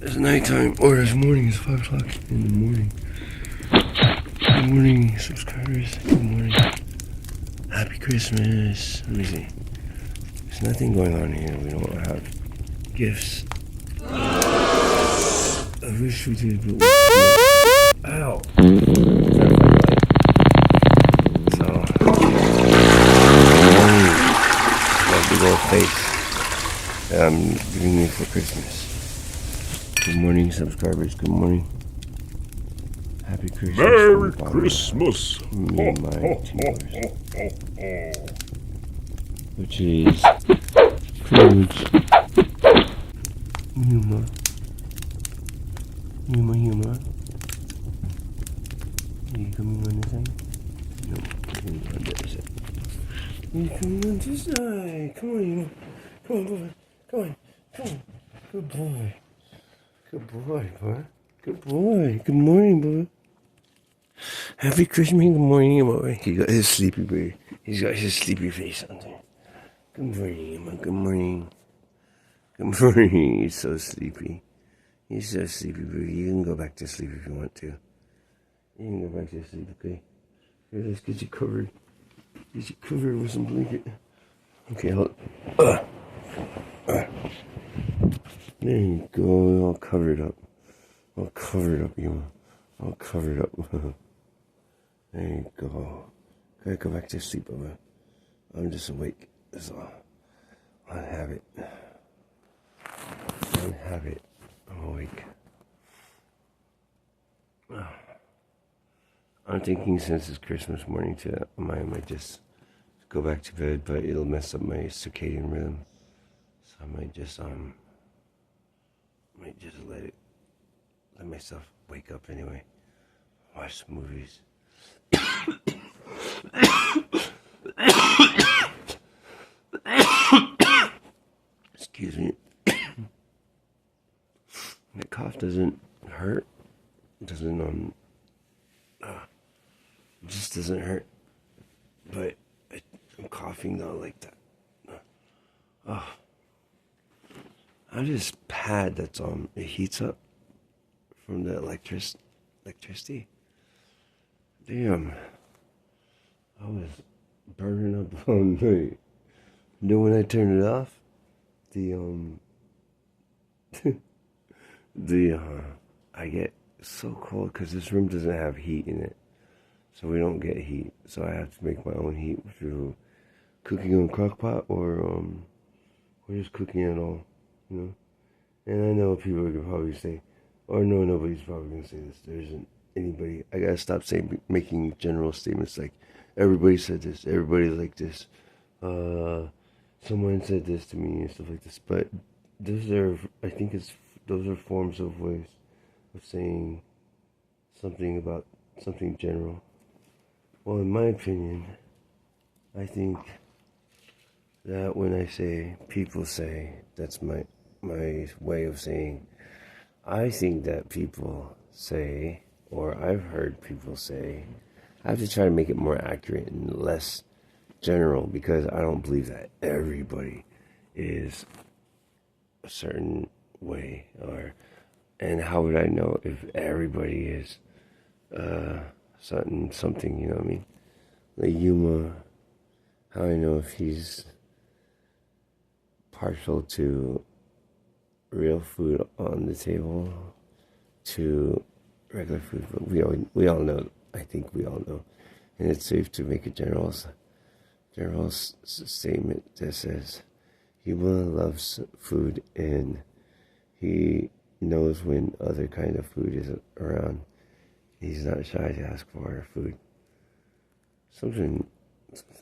It's nighttime, or it's morning, it's 5 o'clock in the morning. Good morning, subscribers. Good morning. Happy Christmas. Let me see. There's nothing going on here. We don't have gifts. I wish we did, but we can't. Ow! So, my big old face that I'm giving you for Christmas. Good morning, subscribers. Good morning. Happy Christmas. Merry Christmas. Me and my tears. Which is Crooge. Humor. Humor. Are you coming on this side? No, you're coming on the other side. You're coming on this side. Come on, Humor. Come on, boy. Come on. Good boy. Good boy, boy. Good boy. Good morning, boy. Happy Christmas. Good morning, boy. He got his sleepy bird. He's got his sleepy face on there. Good morning, Emma. Good morning. Good morning. He's so sleepy. He's so sleepy, bird. You can go back to sleep if you want to. You can go back to sleep, okay? Here, let's get you covered. Get you covered with some blanket. Okay, hold on. There you go. All covered up. All covered up, Emma. All covered up. There you go. Gotta go back to sleep, Bubba. I'm just awake. That's all. Unhabit. I'm awake. I'm thinking since it's Christmas morning I might just go back to bed, but it'll mess up my circadian rhythm. So I might just let myself wake up anyway. Watch some movies. Excuse me. My cough doesn't hurt. It just doesn't hurt. But I'm coughing though like that. I have this pad that's it heats up from the electricity. Damn. I was burning up all night. Then when I turned it off, I get so cold because this room doesn't have heat in it. So we don't get heat. So I have to make my own heat through cooking on crock pot or just cooking at all, you know. And I know people could probably say, or no, nobody's probably going to say this. There isn't anybody. I got to stop making general statements like, everybody said this, everybody like this, someone said this to me and stuff like this. But those are forms of ways of saying something about something general. Well, in my opinion, I think that when I say people say, that's my way of saying, I think that people say, or I've heard people say, I have to try to make it more accurate and less general, because I don't believe that everybody is a certain way, and how would I know if everybody is something, you know what I mean? Like Yuma, how I know if he's partial to real food on the table to regular food, but we all know. I think we all know, and it's safe to make a general statement that says Yuma loves food and he knows when other kind of food is around. He's not shy to ask for food. Something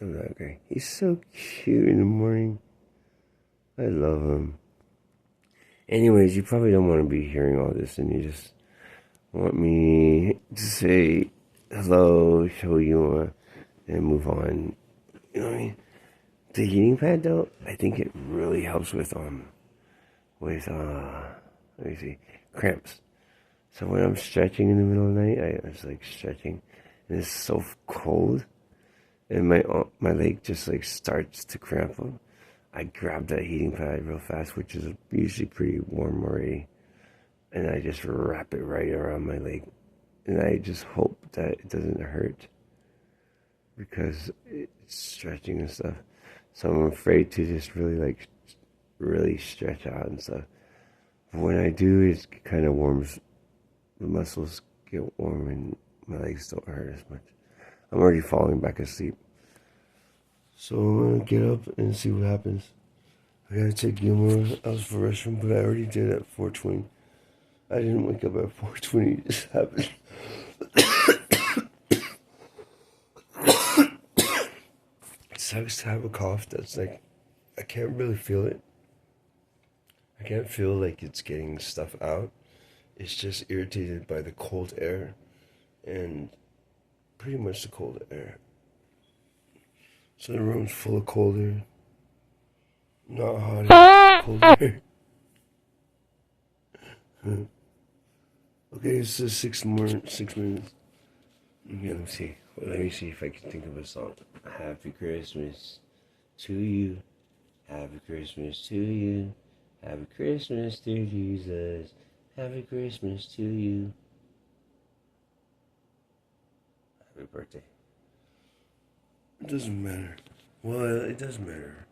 like that. He's so cute in the morning. I love him. Anyways, you probably don't want to be hearing all this, and you just want me to say hello, show you, and move on. You know what I mean? The heating pad, though, I think it really helps with let me see, cramps. So when I'm stretching in the middle of the night, I was like stretching, and it's so cold, and my leg just like starts to cramp up. I grab that heating pad real fast, which is usually pretty warm already, and I just wrap it right around my leg. And I just hope that it doesn't hurt because it's stretching and stuff. So I'm afraid to just really stretch out and stuff. But when I do, it kind of warms, the muscles get warm and my legs don't hurt as much. I'm already falling back asleep. So I'm gonna get up and see what happens. I gotta take Gilmore out for restroom, but I already did at 4:20. I didn't wake up at 4:20, it just happened. It sucks to have a cough that's like, I can't really feel it. I can't feel like it's getting stuff out. It's just irritated by the cold air and pretty much the cold air. So the room's full of cold air. Not hot air, cold air. Okay, it's just 6 minutes. Yeah, let me see if I can think of a song. Happy Christmas to you. Happy Christmas to you. Happy Christmas, dear Jesus. Happy Christmas to you. Happy birthday. It doesn't matter. Well, it does matter.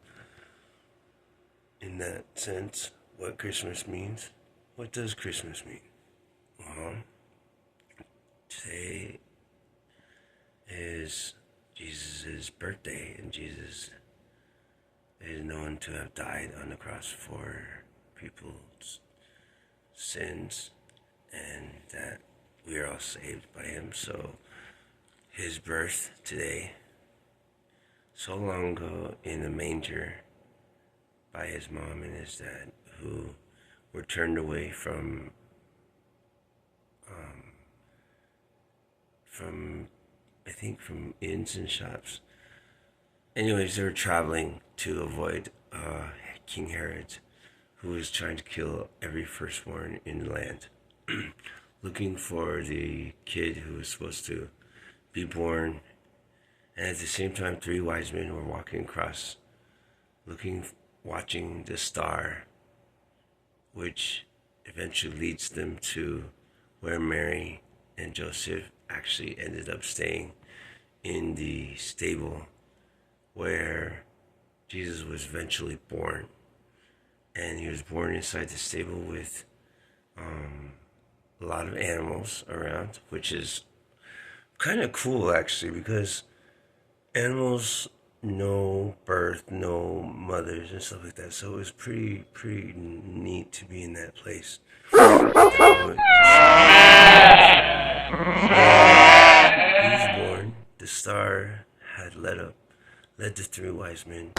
In that sense, what Christmas means. What does Christmas mean? Well, today is Jesus' birthday, and Jesus is known to have died on the cross for people's sins, and that we are all saved by him. So his birth today, so long ago in a manger by his mom and his dad, who were turned away from I think from inns and shops. Anyways, they were traveling to avoid King Herod, who was trying to kill every firstborn in the land, looking for the kid who was supposed to be born. And at the same time, 3 wise men were walking across, watching the star, which eventually leads them to where Mary and Joseph actually ended up staying, in the stable where Jesus was eventually born. And he was born inside the stable with a lot of animals around, which is kind of cool actually, because animals know birth, know mothers and stuff like that. So it was pretty neat to be in that place. He was born. The star had led the 3 wise men.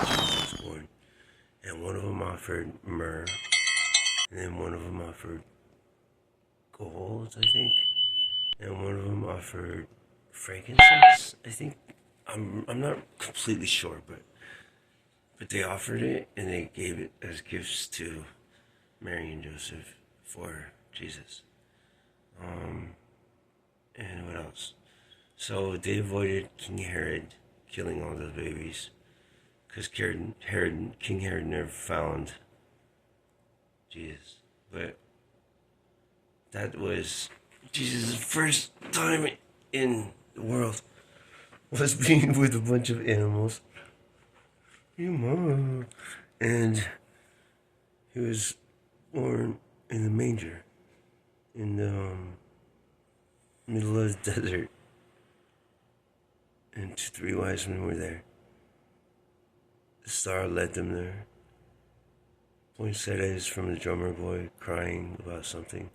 Jesus was born, and one of them offered myrrh, and then one of them offered gold, I think, and one of them offered frankincense, I think. I'm not completely sure, but they offered it and they gave it as gifts to Mary and Joseph for Jesus. And what else? So they avoided King Herod killing all those babies, because King Herod never found Jesus. But that was Jesus' first time in the world, was being with a bunch of animals. And he was born in the manger in the middle of the desert, and 3 wise men were there. The star led them there. Poinsettias from the drummer boy crying about something.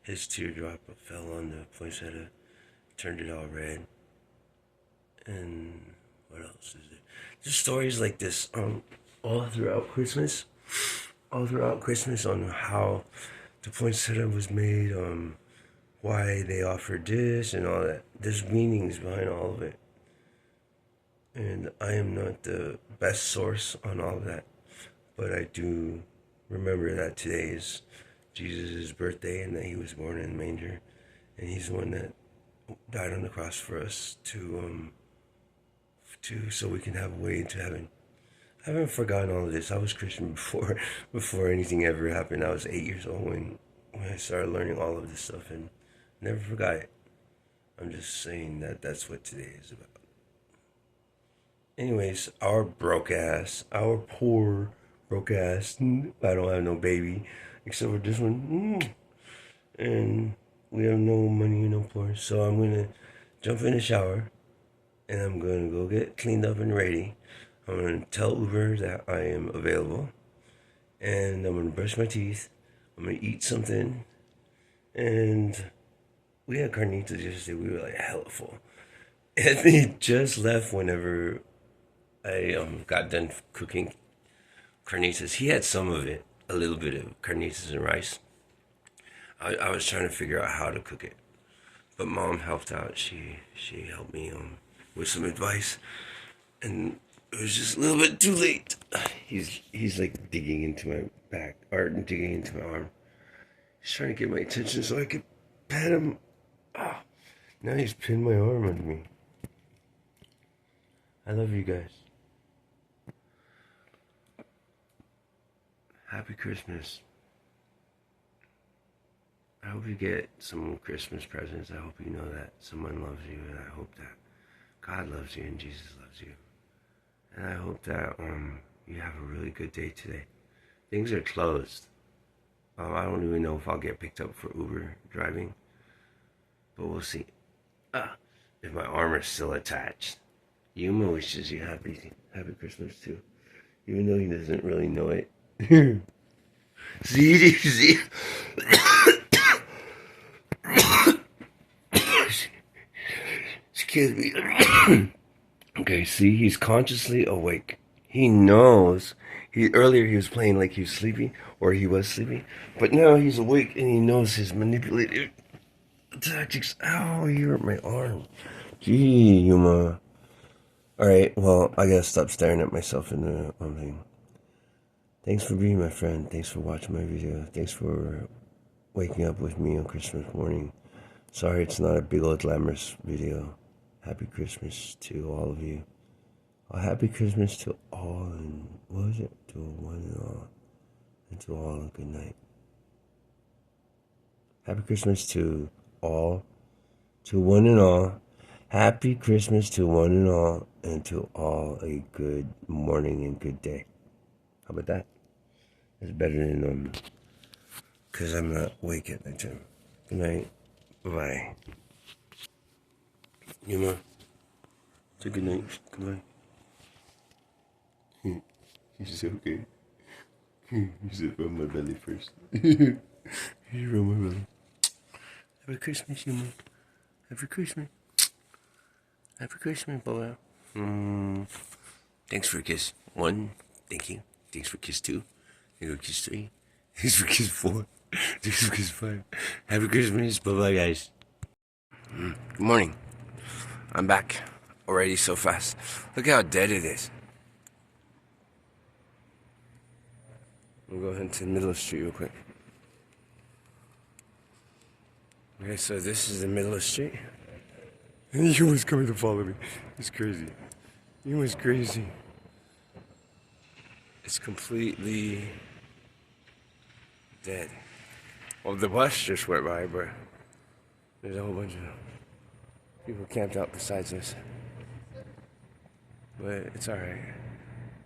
His teardrop fell on the poinsettia, turned it all red. And what else is there? There's stories like this all throughout Christmas. All throughout Christmas on how the poinsettia was made, why they offered this and all that. There's meanings behind all of it. And I am not the best source on all of that, but I do remember that today is Jesus' birthday and that he was born in a manger, and he's the one that died on the cross for us to so we can have a way into heaven. I haven't forgotten all of this. I was Christian before anything ever happened. I was 8 years old when I started learning all of this stuff and never forgot it. I'm just saying that that's what today is about. Anyways, our poor broke ass. I don't have no baby except for this one. And we have no money, no floor. So I'm gonna jump in the shower and I'm gonna go get cleaned up and ready. I'm gonna tell Uber that I am available, and I'm gonna brush my teeth. I'm gonna eat something, and we had carnitas yesterday. We were like hella full. Anthony just left whenever I got done cooking carnitas. He had some of it, a little bit of carnitas and rice. I was trying to figure out how to cook it, but Mom helped out. She helped me with some advice, and it was just a little bit too late. He's like digging into my back, or digging into my arm. He's trying to get my attention so I could pat him. Ah, now he's pinned my arm on me. I love you guys. Happy Christmas. I hope you get some Christmas presents. I hope you know that someone loves you, and I hope that God loves you and Jesus loves you. And I hope that you have a really good day today. Things are closed. I don't even know if I'll get picked up for Uber driving, but we'll see. If my arm is still attached. Yuma wishes you happy Christmas too, even though he doesn't really know it. See. Excuse me. Okay, see, he's consciously awake. He knows. Earlier he was playing like he was sleepy, or he was sleepy, but now he's awake and he knows his manipulative tactics. Ow, you hurt my arm. Gee, Yuma. Alright, well, I gotta stop staring at myself in the thing. Thanks for being my friend. Thanks for watching my video. Thanks for waking up with me on Christmas morning. Sorry it's not a big old glamorous video. Happy Christmas to all of you. Happy Christmas to all, and what was it? To one and all. And to all, a good night. Happy Christmas to all. To one and all. Happy Christmas to one and all. And to all a good morning and good day. How about that? It's better than, because I'm not awake at that time. Good night. Bye-bye. Yuma, say good night. Goodbye. He's okay. You sit on my belly first. You rub my belly. Happy Christmas, Yuma. Happy Christmas. Happy Christmas, boy. Thanks for a kiss. 1, thank you. Thanks for kiss 2. Thanks for kiss 3. Thanks for kiss 4. Thanks for kiss 5. Happy Christmas. Bye-bye, guys. Good morning. I'm back already so fast. Look how dead it is. We'll go ahead to the middle of the street real quick. Okay, so this is the middle of the street. And you was coming to follow me. It's crazy. You was crazy. It's completely dead. Well, the bus just went by, but there's a whole bunch of people camped out besides us. But it's alright.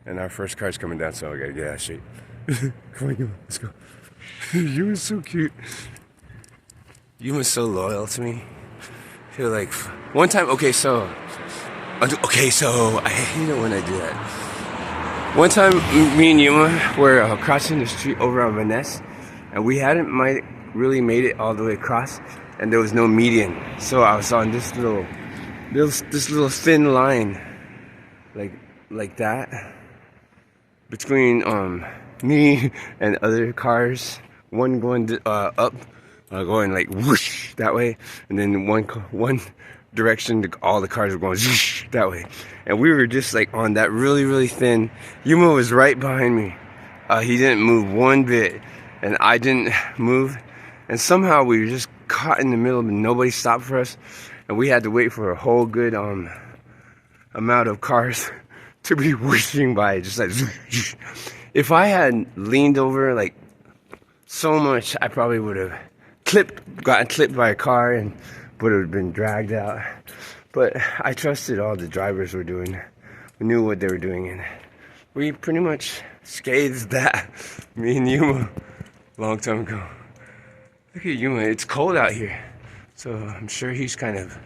And our first car's coming down, so I gotta get out of shape. Come on, let's go. You were so cute. You were so loyal to me. I feel like one time, okay, so I hate it when I do that. One time, me and Yuma were crossing the street over on Vanessa, and we hadn't really made it all the way across, and there was no median. So I was on this little thin line, like that, between me and other cars. One going up, going like whoosh that way, and then one direction, all the cars were going whoosh that way, and we were just like on that really thin. Yuma was right behind me. He didn't move one bit, and I didn't move, and somehow we were just caught in the middle, and nobody stopped for us, and we had to wait for a whole good amount of cars to be whooshing by, just like, if I had leaned over like so much, I probably would have gotten clipped by a car and would have been dragged out. But I trusted all the drivers were doing, knew what they were doing, and we pretty much scathed that, me and Yuma, a long time ago. Look at Yuma, it's cold out here, so I'm sure he's kind of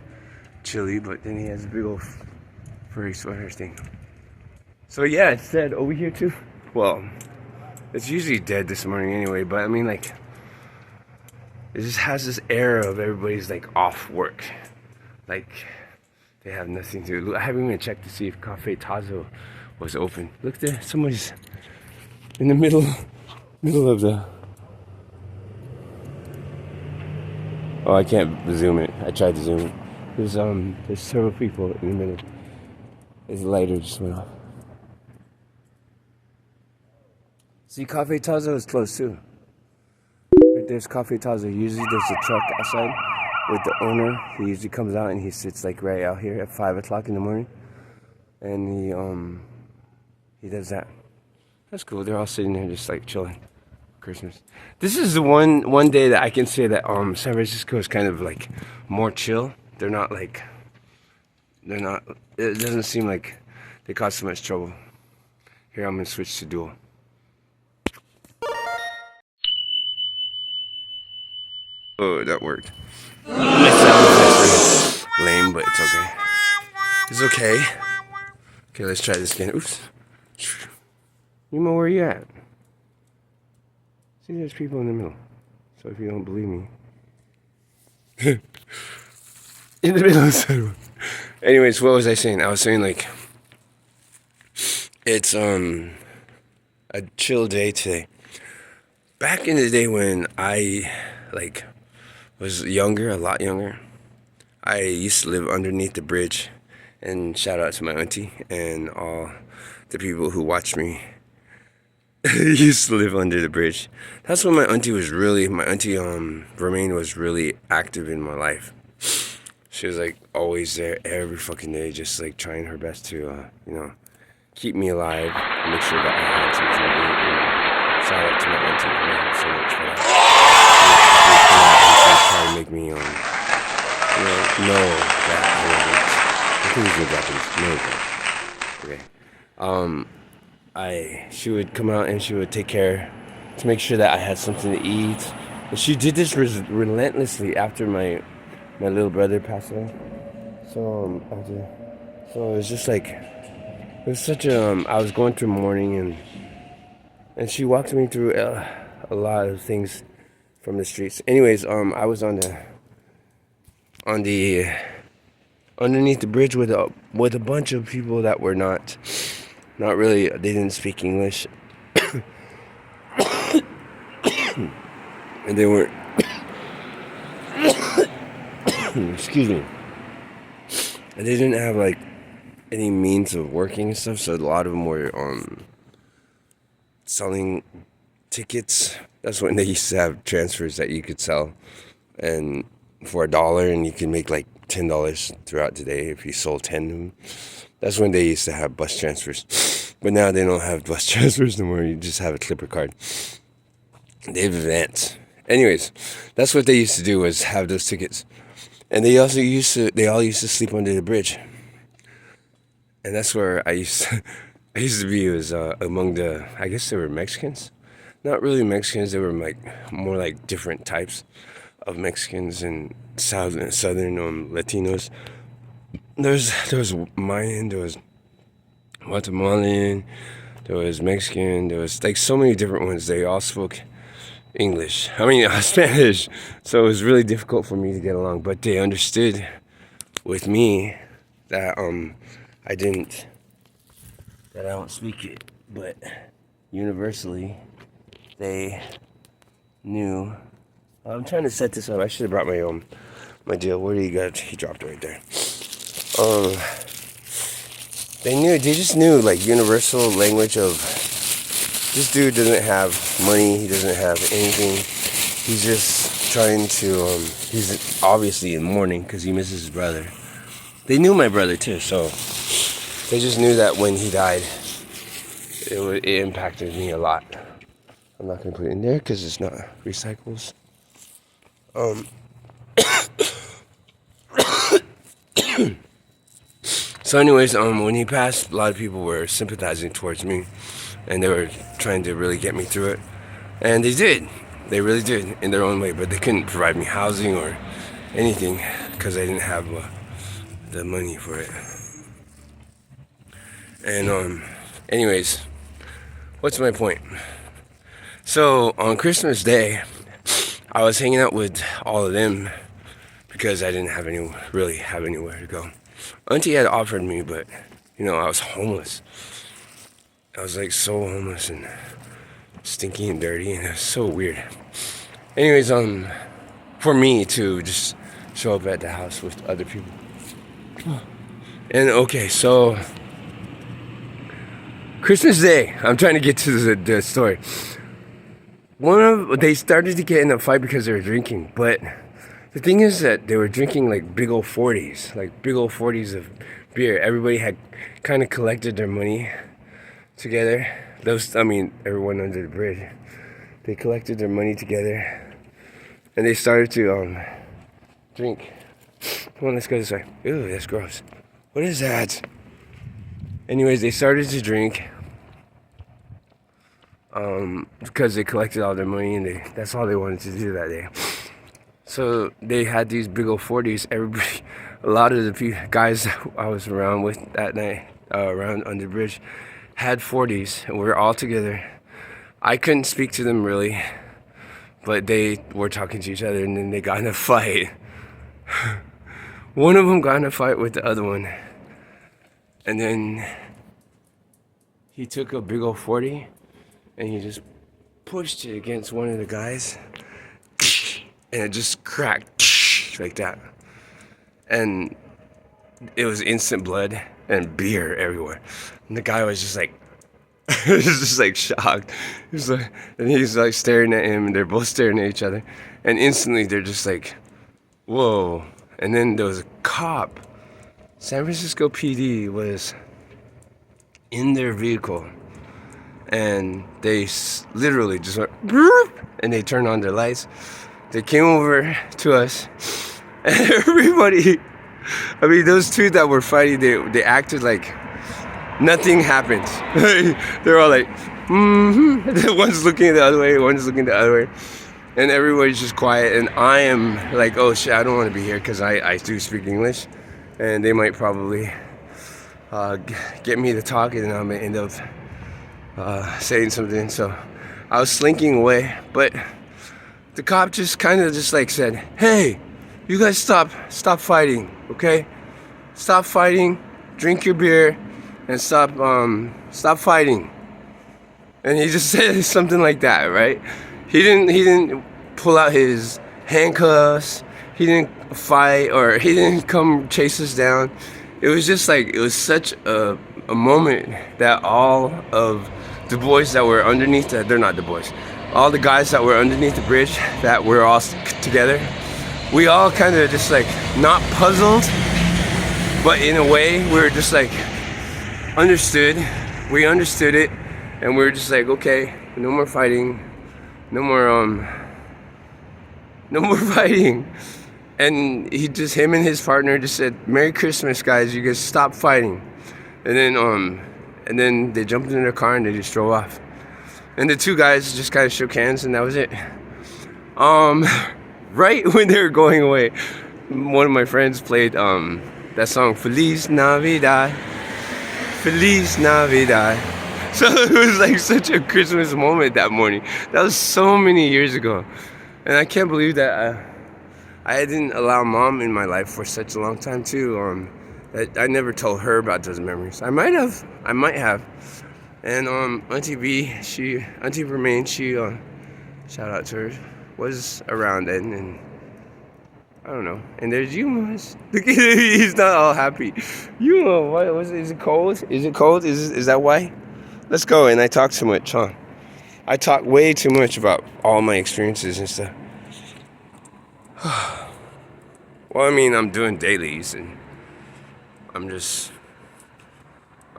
chilly, but then he has a big old furry sweater thing. So yeah, it's dead over here too. Well, it's usually dead this morning anyway, but I mean, like, it just has this air of everybody's like off work, like they have nothing to do. I haven't even checked to see if tHe was open. Look there, somebody's in the middle of the. Oh, I can't zoom it. I tried to zoom it. There's several people in the middle. His lighter just went off. See, tHe is close too. Right there's tHe. Usually there's a truck outside with the owner. He usually comes out and he sits like right out here at 5 o'clock in the morning. And he does that. That's cool. They're all sitting there just like chilling. Christmas. This is the one day that I can say that San Francisco is kind of like more chill. It doesn't seem like they cause so much trouble. Here, I'm gonna switch to dual. Oh, that worked. My sound is actually lame, but it's okay. It's okay. Okay, let's try this again. Oops. Yuma, where you at? See, there's people in the middle. So if you don't believe me. In the middle of the sidewalk. Anyways, what was I saying? I was saying, like, it's a chill day today. Back in the day when I, like, was younger, a lot younger, I used to live underneath the bridge. And shout out to my auntie and all the people who watched me. Used to live under the bridge. That's when my auntie Romaine was really active in my life. She was like always there every fucking day, just like trying her best to, keep me alive, make sure that I had something to eat. And shout out to my auntie, man, so much for that. She try to make me, know that I think it's good Japanese. Okay. She would come out and she would take care to make sure that I had something to eat. And she did this relentlessly after my little brother passed away. So it was just like, it was such I was going through mourning and she walked me through a lot of things from the streets. Anyways, I was on the underneath the bridge with a bunch of people that were not really, they didn't speak English. And they weren't, excuse me. And they didn't have like any means of working and stuff, so a lot of them were selling tickets. That's when they used to have transfers that you could sell and for $1 and you could make like $10 throughout the day if you sold 10 of them. That's when they used to have bus transfers. But now they don't have bus transfers no more. You just have a Clipper card. They have events. Anyways, that's what they used to do, was have those tickets. And they all used to sleep under the bridge. And that's where I used to be, was among the, I guess they were Mexicans. Not really Mexicans, they were like more like different types of Mexicans and southern Latinos. There was Mayan, there was Guatemalan, there was Mexican, there was like so many different ones. They all spoke English. Spanish. So it was really difficult for me to get along. But they understood with me that I don't speak it. But universally, they knew. I'm trying to set this up. I should have brought my deal. Where do you got? He dropped it right there. They just knew like universal language of, this dude doesn't have money, he doesn't have anything, he's just trying to, he's obviously in mourning because he misses his brother. They knew my brother too, so They just knew that when he died, it impacted me a lot. I'm not gonna put it in there because it's not recycles. So anyways, when he passed, a lot of people were sympathizing towards me, and they were trying to really get me through it. And they did. They really did in their own way, but they couldn't provide me housing or anything because I didn't have the money for it. And anyways, what's my point? So on Christmas Day, I was hanging out with all of them because I didn't really have anywhere to go. Auntie had offered me, but I was homeless. I was like so homeless and stinky and dirty, and it was so weird. Anyways, for me to just show up at the house with other people. And okay, so Christmas Day, I'm trying to get to the story. They started to get in a fight because they were drinking, but the thing is that they were drinking like big old 40s, of beer. Everybody had kind of collected their money together. Everyone under the bridge. They collected their money together, and they started to drink. Come on, let's go this way. Ew, that's gross. What is that? Anyways, they started to drink because they collected all their money, and that's all they wanted to do that day. So they had these big old 40s. Everybody, a lot of the guys I was around with that night, around under the bridge, had 40s, and we were all together. I couldn't speak to them really, but they were talking to each other, and then they got in a fight. One of them got in a fight with the other one, and then he took a big old 40, and he just pushed it against one of the guys, and it just cracked like that. And it was instant blood and beer everywhere. And the guy was just like, he was just like shocked. He's like staring at him, and they're both staring at each other. And instantly they're just like, whoa. And then there was a cop. San Francisco PD was in their vehicle, and they literally just went, and they turned on their lights. They came over to us, and everybody, those two that were fighting, they acted like nothing happened. They're all like, One's looking the other way, one's looking the other way. And everybody's just quiet. And I am like, oh shit, I don't want to be here because I do speak English. And they might probably get me to talk, and I may end up saying something. So I was slinking away. But the cop just kind of just like said, hey, you guys stop fighting, okay? Stop fighting, drink your beer, and stop fighting. And he just said something like that, right? He didn't pull out his handcuffs. He didn't fight, or he didn't come chase us down. It was just like, it was such a moment that all of the boys that were underneath, they're not the boys, all the guys that were underneath the bridge that were all together, we all kind of just like, not puzzled, but in a way, we were just like, understood. We understood it, and we were just like, okay, no more fighting, no more fighting. And him and his partner just said, Merry Christmas, guys, you guys stop fighting. And then they jumped in their car and they just drove off. And the two guys just kind of shook hands, and that was it. Right when they were going away, one of my friends played that song, Feliz Navidad, Feliz Navidad. So it was like such a Christmas moment that morning. That was so many years ago. And I can't believe that I didn't allow Mom in my life for such a long time too. I never told her about those memories. I might have. And Auntie Vermaine, she shout out to her, was around then, and I don't know. And there's Yuma's. Look at him, he's not all happy. Yuma, what was it? Is it cold? Is that why? Let's go. And I talk too much, huh? I talk way too much about all my experiences and stuff. Well, I'm doing dailies, and I'm just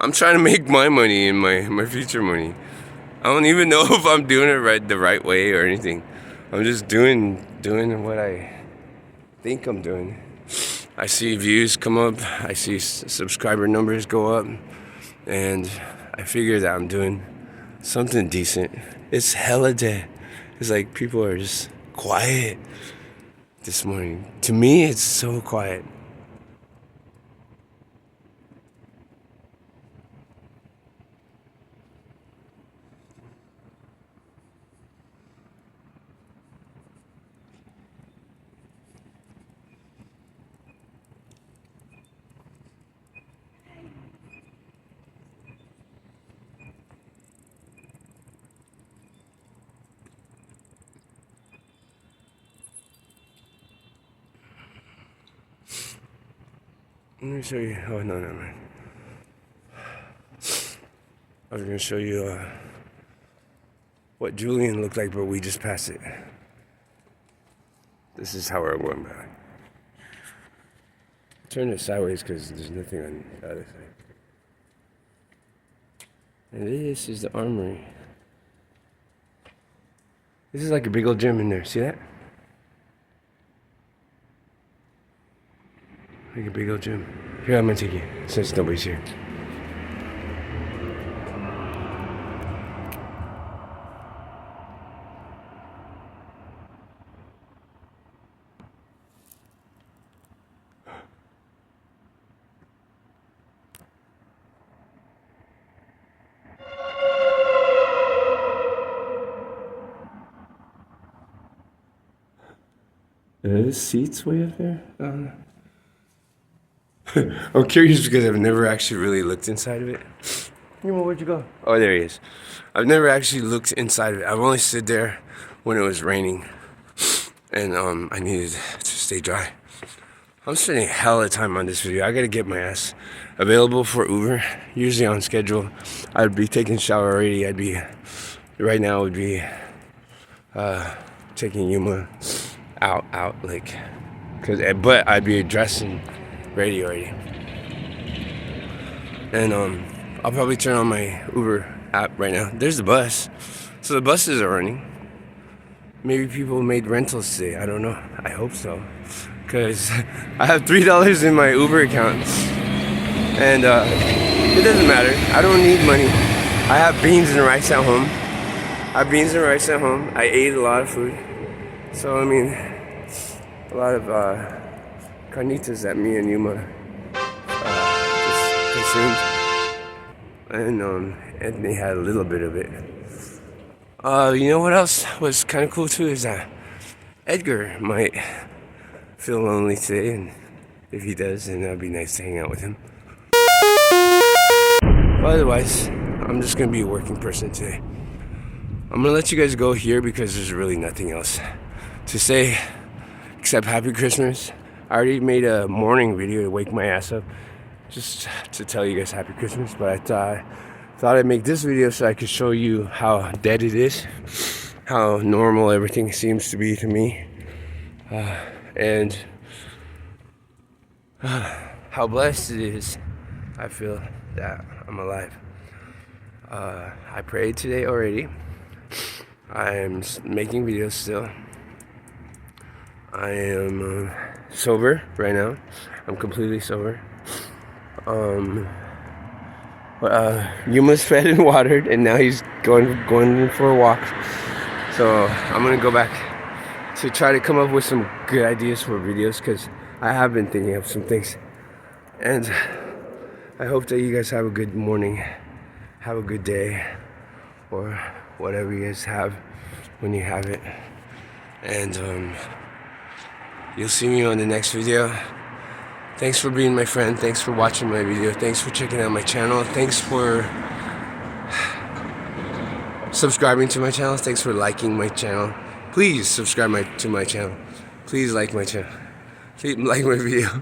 I'm trying to make my money and my future money. I don't even know if I'm doing it the right way or anything. I'm just doing what I think I'm doing. I see views come up, I see subscriber numbers go up, and I figure that I'm doing something decent. It's hella dead. It's like people are just quiet this morning. To me, it's so quiet. Let me show you. Oh, no, never mind. I was going to show you what Julian looked like, but we just passed it. This is how it went by. Turn it sideways because there's nothing on the other side. And this is the armory. This is like a big old gym in there. See that? Like a big old gym. Here, I'm gonna take you since nobody's here. Are the seats way up there? I don't know. I'm curious because I've never actually really looked inside of it. Where'd you go? Oh, there he is. I've never actually looked inside of it. I've only stood there when it was raining, and I needed to stay dry. I'm spending a hell of a time on this video. I gotta get my ass available for Uber. Usually on schedule. I'd be taking a shower already. Right now would be taking Yuma out like, but I'd be dressing ready already. And I'll probably turn on my Uber app right now. There's the bus. So the buses are running. Maybe people made rentals today. I don't know. I hope so. Because I have $3 in my Uber account. And it doesn't matter. I don't need money. I have beans and rice at home. I ate a lot of food. So, I mean, a lot of carnitas that me and Yuma just consumed. And they had a little bit of it. You know what else was kind of cool too is that Edgar might feel lonely today, and if he does, then that'd be nice to hang out with him. But otherwise, I'm just gonna be a working person today. I'm gonna let you guys go here because there's really nothing else to say except Happy Christmas. I already made a morning video to wake my ass up just to tell you guys Happy Christmas, but I thought I'd make this video so I could show you how dead it is, how normal everything seems to be to me, and how blessed it is. I feel that I'm alive. I prayed today already. I'm making videos still. I am sober right now. I'm completely sober. Yuma's fed and watered, and now he's going for a walk. So I'm gonna go back to try to come up with some good ideas for videos, because I have been thinking of some things. And I hope that you guys have a good morning, have a good day, or whatever you guys have when you have it. And you'll see me on the next video. Thanks for being my friend. Thanks for watching my video. Thanks for checking out my channel. Thanks for subscribing to my channel. Thanks for liking my channel. Please subscribe to my channel. Please like my channel. Please like my video.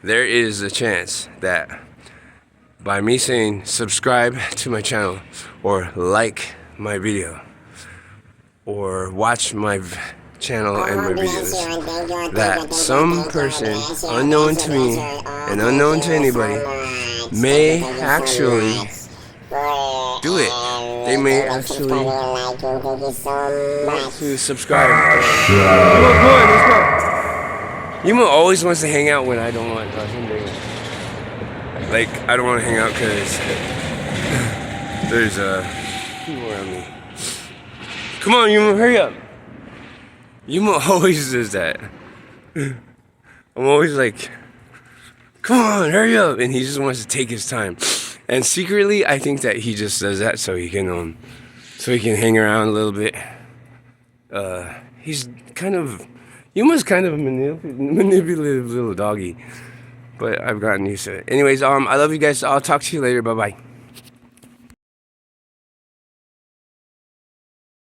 There is a chance that by me saying subscribe to my channel, or like my video, or watch my channel and my videos that some person unknown to me and unknown to anybody may actually do it. They may actually want to subscribe. Come on, let's go. Yuma always wants to hang out when I don't want him to. Like, I don't want to hang out because there's people around me. Come on, Yuma, hurry up. Yuma always does that. I'm always like, come on, hurry up. And he just wants to take his time. And secretly, I think that he just does that so he can hang around a little bit. He's kind of, Yuma's kind of a manipulative little doggy. But I've gotten used to it. Anyways, I love you guys. I'll talk to you later. Bye-bye.